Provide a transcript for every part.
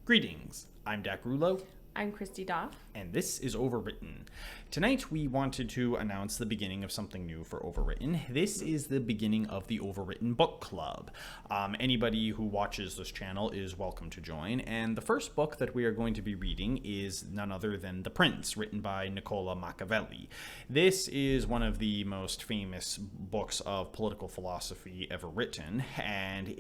Greetings, I'm Dak Rulo, I'm Christy Doff. and this is Overwritten. Tonight we wanted to announce the beginning of something new for Overwritten. This is the beginning of the Overwritten Book Club. Anybody who watches this channel is welcome to join, and the first book that we are going to be reading is none other than The Prince, written by Niccolo Machiavelli. This is one of the most famous books of political philosophy ever written, and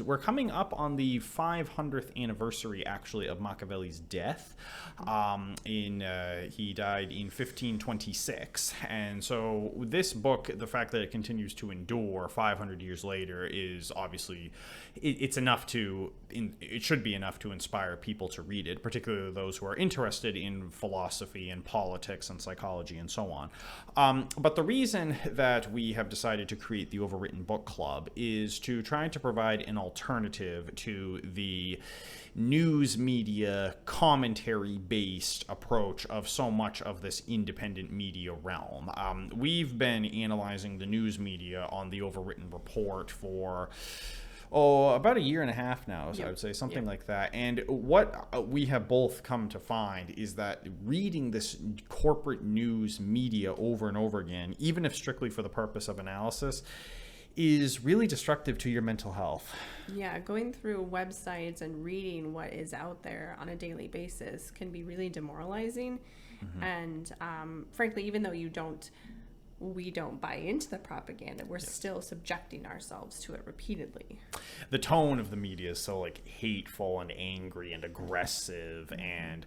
we're coming up on the 500th anniversary, actually, of Machiavelli's death. He died in 1526, and so this book, the fact that it continues to endure 500 years later, is obviously it should be enough to inspire people to read it, particularly those who are interested in philosophy and politics and psychology and so on. But the reason that we have decided to create the Overwritten Book Club is to try to provide an alternative to the news media commentary based approach of so much of this independent media realm. We've been analyzing the news media on the Overwritten Report for about a year and a half now, so I would say something like that. And what we have both come to find is that reading this corporate news media over and over again, even if strictly for the purpose of analysis, is really destructive to your mental health. Yeah, going through websites and reading what is out there on a daily basis can be really demoralizing. Mm-hmm. And frankly, even though we don't buy into the propaganda, we're still subjecting ourselves to it repeatedly. The tone of the media is so hateful and angry and aggressive and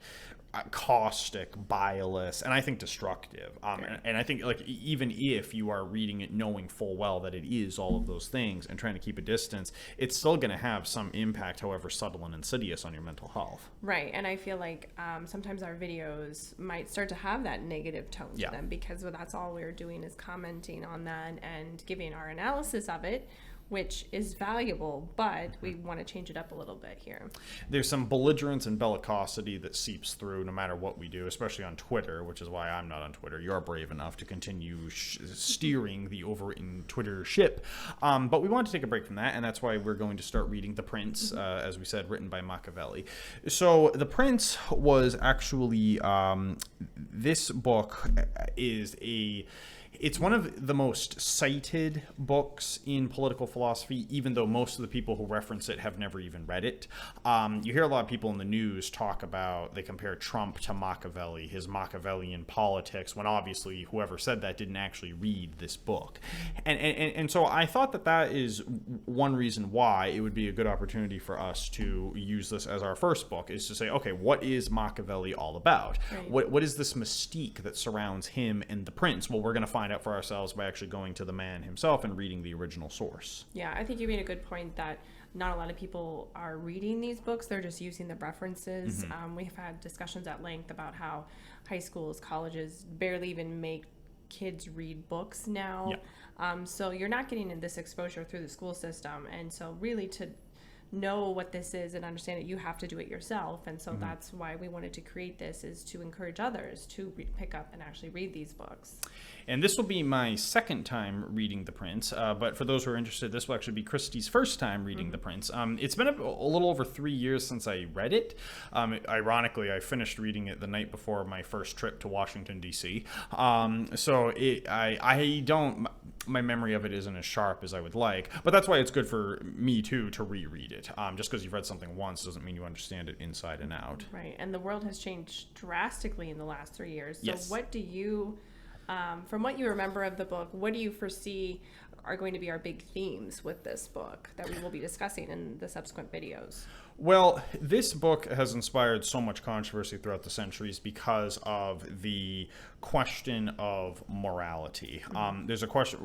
caustic, bilious, and I think destructive. And I think even if you are reading it knowing full well that it is all of those things and trying to keep a distance, it's still going to have some impact, however subtle and insidious, on your mental health. Right, and I feel like sometimes our videos might start to have that negative tone to them because that's all we're doing is commenting on that and giving our analysis of it, which is valuable, but we want to change it up a little bit here. There's some belligerence and bellicosity that seeps through no matter what we do, especially on Twitter, which is why I'm not on Twitter. You're brave enough to continue steering the Overwritten Twitter ship. But we want to take a break from that, and that's why we're going to start reading The Prince, as we said, written by Machiavelli. So The Prince was actually, this book it's one of the most cited books in political philosophy, even though most of the people who reference it have never even read it. You hear a lot of people in the news they compare Trump to Machiavelli, his Machiavellian politics, when obviously whoever said that didn't actually read this book. And so I thought that is one reason why it would be a good opportunity for us to use this as our first book, is to say, okay, what is Machiavelli all about? Right. What is this mystique that surrounds him and the Prince? Well, we're going to find out for ourselves by actually going to the man himself and reading the original source. Yeah, I think you made a good point that not a lot of people are reading these books. They're just using the references. Mm-hmm. We've had discussions at length about how high schools, colleges barely even make kids read books now. Yeah. So you're not getting this exposure through the school system. And so really to know what this is and understand it, you have to do it yourself. And so that's why we wanted to create this, is to encourage others to pick up and actually read these books. And this will be my second time reading The Prince, but for those who are interested, this will actually be Christy's first time reading The Prince. It's been a little over 3 years since I read it. Ironically, I finished reading it the night before my first trip to Washington, D.C. My memory of it isn't as sharp as I would like, but that's why it's good for me too to reread it. Just because you've read something once doesn't mean you understand it inside and out. Right, and the world has changed drastically in the last 3 years. So what do you, from what you remember of the book, what do you foresee are going to be our big themes with this book that we will be discussing in the subsequent videos? Well, this book has inspired so much controversy throughout the centuries because of the question of morality. There's a question.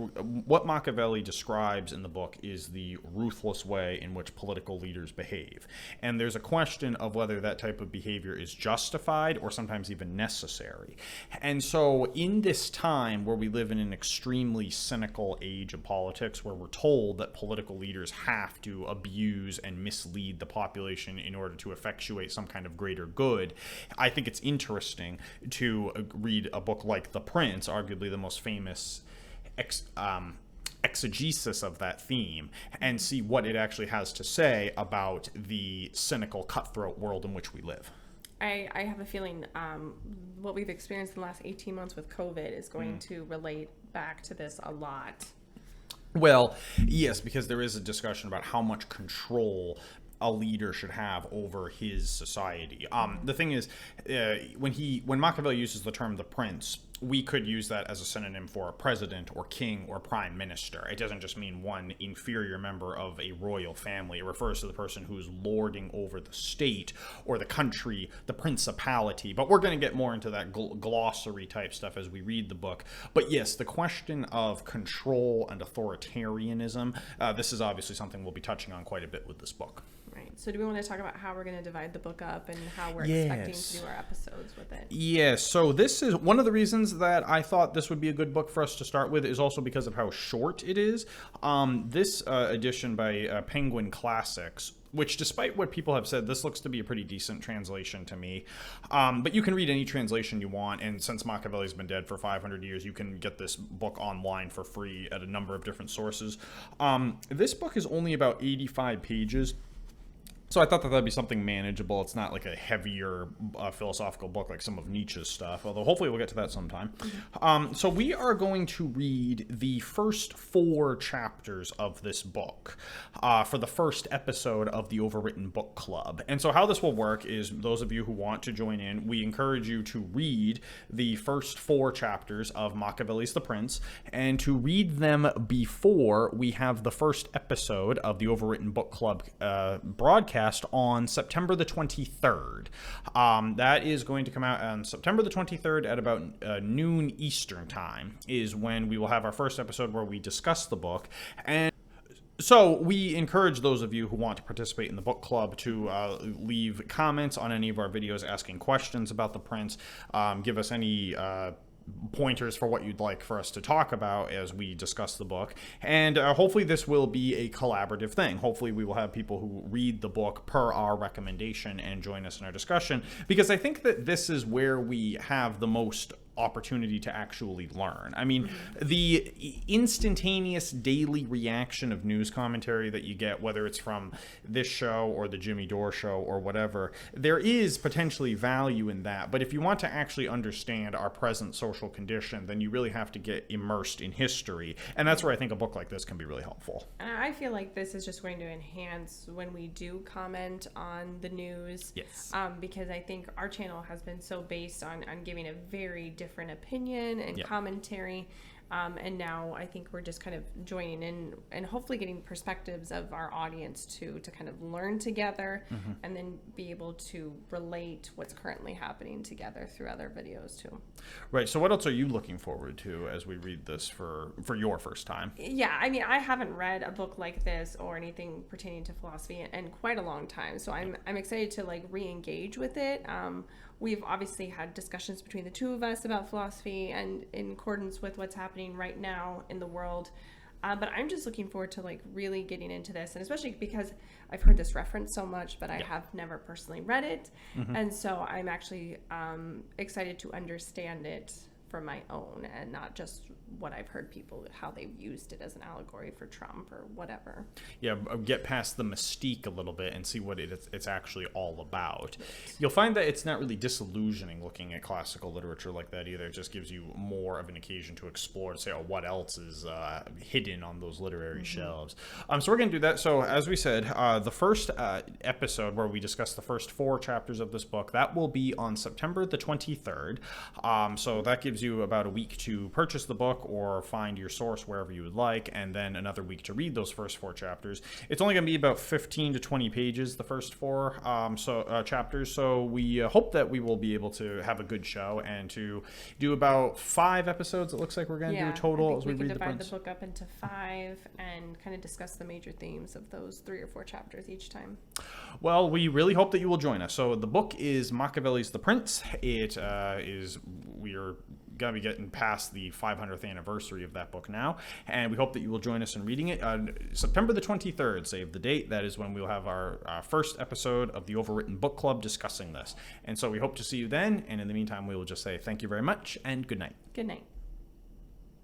What Machiavelli describes in the book is the ruthless way in which political leaders behave. And there's a question of whether that type of behavior is justified or sometimes even necessary. And so in this time where we live in an extremely cynical age of politics, where we're told that political leaders have to abuse and mislead the population in order to effectuate some kind of greater good, I think it's interesting to read a book like The Prince, arguably the most famous exegesis of that theme and see what it actually has to say about the cynical, cutthroat world in which we live. I have a feeling what we've experienced in the last 18 months with COVID is going to relate back to this a lot. Well, yes, because there is a discussion about how much control a leader should have over his society. The thing is, when Machiavelli uses the term the prince, we could use that as a synonym for a president or king or prime minister. It doesn't just mean one inferior member of a royal family. It refers to the person who's lording over the state or the country, the principality. But we're going to get more into that glossary type stuff as we read the book. But yes, the question of control and authoritarianism, this is obviously something we'll be touching on quite a bit with this book. Right. So do we want to talk about how we're going to divide the book up and how we're expecting to do our episodes with it? Yes. So this is one of the reasons that I thought this would be a good book for us to start with, is also because of how short it is. This edition by Penguin Classics, which despite what people have said, this looks to be a pretty decent translation to me. But you can read any translation you want, and since Machiavelli's been dead for 500 years, you can get this book online for free at a number of different sources. This book is only about 85 pages. So I thought that that'd be something manageable. It's not like a heavier philosophical book like some of Nietzsche's stuff, although hopefully we'll get to that sometime. So we are going to read the first 4 chapters of this book for the first episode of the Overwritten Book Club. And so how this will work is, those of you who want to join in, we encourage you to read the first 4 chapters of Machiavelli's The Prince, and to read them before we have the first episode of the Overwritten Book Club broadcast on September the 23rd. That is going to come out on September the 23rd at about noon Eastern time, is when we will have our first episode where we discuss the book. And so we encourage those of you who want to participate in the book club to leave comments on any of our videos, asking questions about The Prince, give us any pointers for what you'd like for us to talk about as we discuss the book. And hopefully this will be a collaborative thing. Hopefully we will have people who read the book per our recommendation and join us in our discussion, because I think that this is where we have the most opportunity to actually learn. I mean, the instantaneous daily reaction of news commentary that you get, whether it's from this show or the Jimmy Dore show or whatever, there is potentially value in that. But if you want to actually understand our present social condition, then you really have to get immersed in history. And that's where I think a book like this can be really helpful. And I feel like this is just going to enhance when we do comment on the news. Yes. Because I think our channel has been so based on giving a very different opinion and commentary. And now I think we're just kind of joining in and hopefully getting perspectives of our audience to kind of learn together and then be able to relate what's currently happening together through other videos too. Right. So what else are you looking forward to as we read this for your first time? Yeah, I mean, I haven't read a book like this or anything pertaining to philosophy in quite a long time. So I'm excited to like re-engage with it. We've obviously had discussions between the two of us about philosophy and in accordance with what's happening right now in the world. But I'm just looking forward to like really getting into this, and especially because I've heard this reference so much, but I have never personally read it. And so I'm actually excited to understand it for my own and not just what I've heard people, how they've used it as an allegory for Trump or whatever. Yeah, get past the mystique a little bit and see what it's actually all about. You'll find that it's not really disillusioning looking at classical literature like that either. It just gives you more of an occasion to explore and say, oh, what else is hidden on those literary shelves. So we're going to do that. So as we said, the first episode where we discuss the first 4 chapters of this book, that will be on September the 23rd. So that gives you about a week to purchase the book or find your source wherever you would like, and then another week to read those first 4 chapters. It's only going to be about 15 to 20 pages, the first 4 chapters, so we hope that we will be able to have a good show and to do about 5 episodes, it looks like we're going to do total as we read The Prince. We can divide the book up into 5 and kind of discuss the major themes of those 3 or 4 chapters each time. Well, we really hope that you will join us. So the book is Machiavelli's The Prince. We are going to be getting past the 500th anniversary of that book now, and we hope that you will join us in reading it. September the 23rd, save the date. That is when we'll have our first episode of the Overwritten Book Club discussing this. And so we hope to see you then, and in the meantime, we will just say thank you very much and good night. Good night.